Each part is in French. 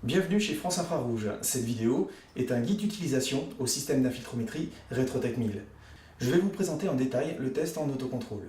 Bienvenue chez France Infrarouge. Cette vidéo est un guide d'utilisation au système d'infiltrométrie Retrotec 1000. Je vais vous présenter en détail le test en autocontrôle.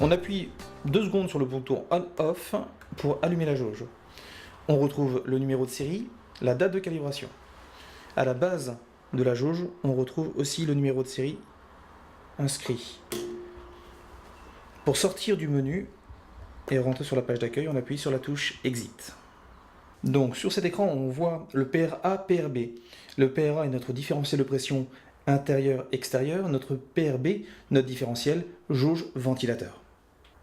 On appuie 2 secondes sur le bouton On-Off pour allumer la jauge. On retrouve le numéro de série, la date de calibration. À la base de la jauge, on retrouve aussi le numéro de série inscrit. Pour sortir du menu et rentrer sur la page d'accueil, on appuie sur la touche Exit. Donc sur cet écran, on voit le PRA-PRB. Le PRA est notre différentiel de pression intérieur-extérieur, notre PRB, notre différentiel jauge-ventilateur.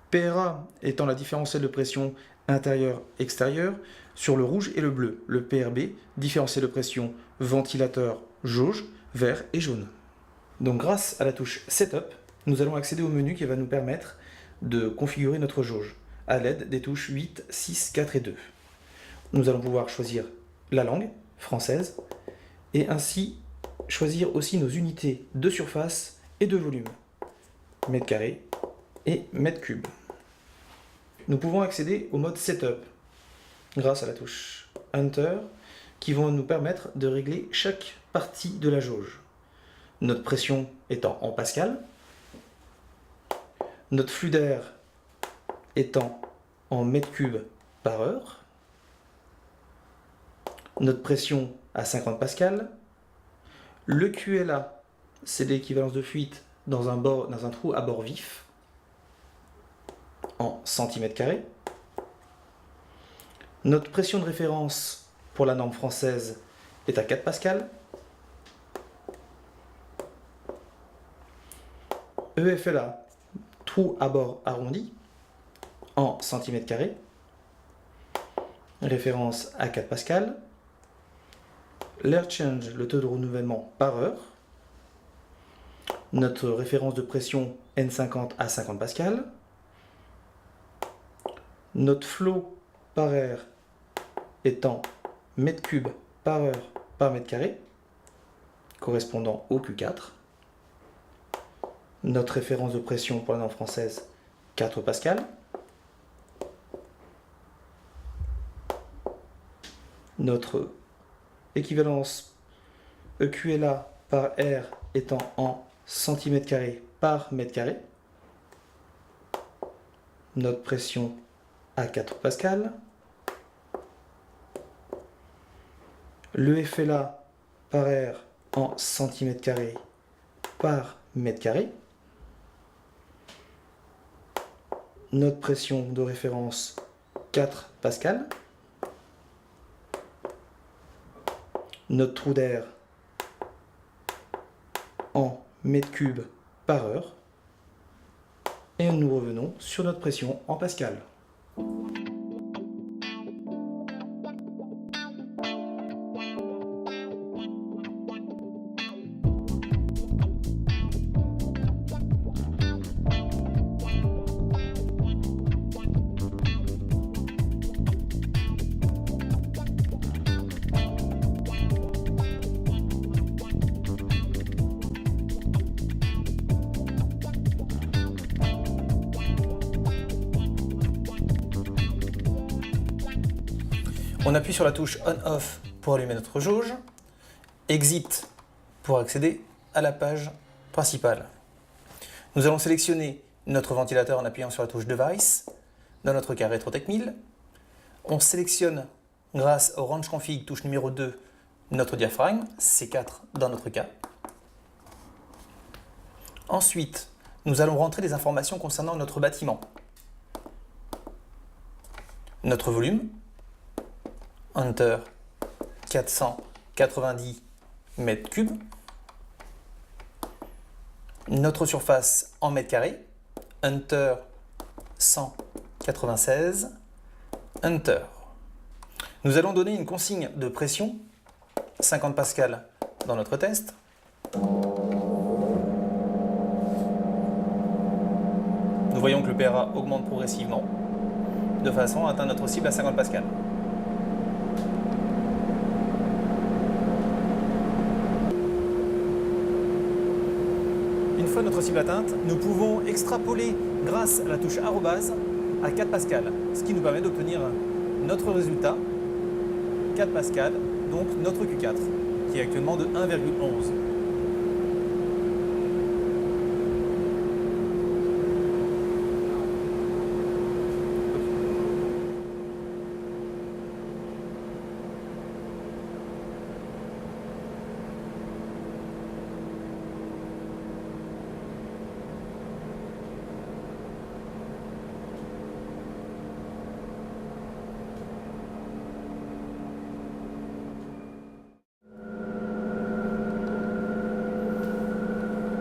PRA étant la différentielle de pression intérieur-extérieur sur le rouge et le bleu. Le PRB, différentiel de pression ventilateur jauge, vert et jaune. Donc grâce à la touche Setup, nous allons accéder au menu qui va nous permettre de configurer notre jauge à l'aide des touches 8, 6, 4 et 2. Nous allons pouvoir choisir la langue française et ainsi choisir aussi nos unités de surface et de volume, mètre carré et mètre cube. Nous pouvons accéder au mode Setup grâce à la touche Enter qui vont nous permettre de régler chaque partie de la jauge. Notre pression étant en pascal, notre flux d'air étant en mètre cube par heure, notre pression à 50 pascal, le QLA, c'est l'équivalence de fuite dans un trou à bord vif en centimètres carrés. Notre pression de référence pour la norme française est à 4 pascal. EFLA, trou à bord arrondi en centimètres carrés. Référence à 4 pascal. L'air change, le taux de renouvellement par heure. Notre référence de pression N50 à 50 pascal. Notre flot par air étant mètre cube par heure par mètre carré, correspondant au Q4. Notre référence de pression pour la norme française, 4 pascal. Notre équivalence EQLA par R étant en centimètres carrés par mètre carré. Notre pression à 4 pascal. Le FLA par air en centimètres carrés par mètre carré. Notre pression de référence 4 pascal. Notre trou d'air en mètres cubes par heure. Et nous revenons sur notre pression en pascal. On appuie sur la touche On-Off pour allumer notre jauge, Exit pour accéder à la page principale. Nous allons sélectionner notre ventilateur en appuyant sur la touche Device, dans notre cas Retrotec 1000. On sélectionne, grâce au Range Config, touche numéro 2, notre diaphragme, C4 dans notre cas. Ensuite, nous allons rentrer des informations concernant notre bâtiment. Notre volume, Enter 490 mètres cubes. Notre surface en mètres carrés, Enter 196, Enter. Nous allons donner une consigne de pression, 50 pascal dans notre test. Nous voyons que le PRA augmente progressivement, de façon à atteindre notre cible à 50 pascal. Une fois notre cible atteinte, nous pouvons extrapoler grâce à la touche arrobase à 4 pascal, ce qui nous permet d'obtenir notre résultat, 4 pascal, donc notre Q4, qui est actuellement de 1,11.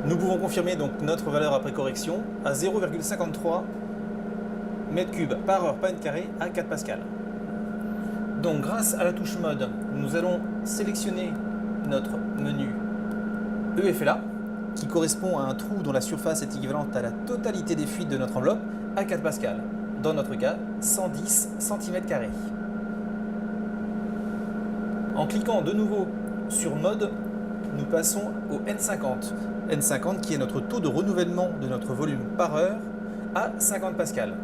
Nous pouvons confirmer donc notre valeur après correction à 0,53 m3 par heure par mètre carré à 4 pascal. Donc grâce à la touche mode, nous allons sélectionner notre menu EFLA qui correspond à un trou dont la surface est équivalente à la totalité des fuites de notre enveloppe à 4 pascal. Dans notre cas, 110 cm². En cliquant de nouveau sur mode, nous passons au N50. N50 qui est notre taux de renouvellement de notre volume par heure à 50 pascal.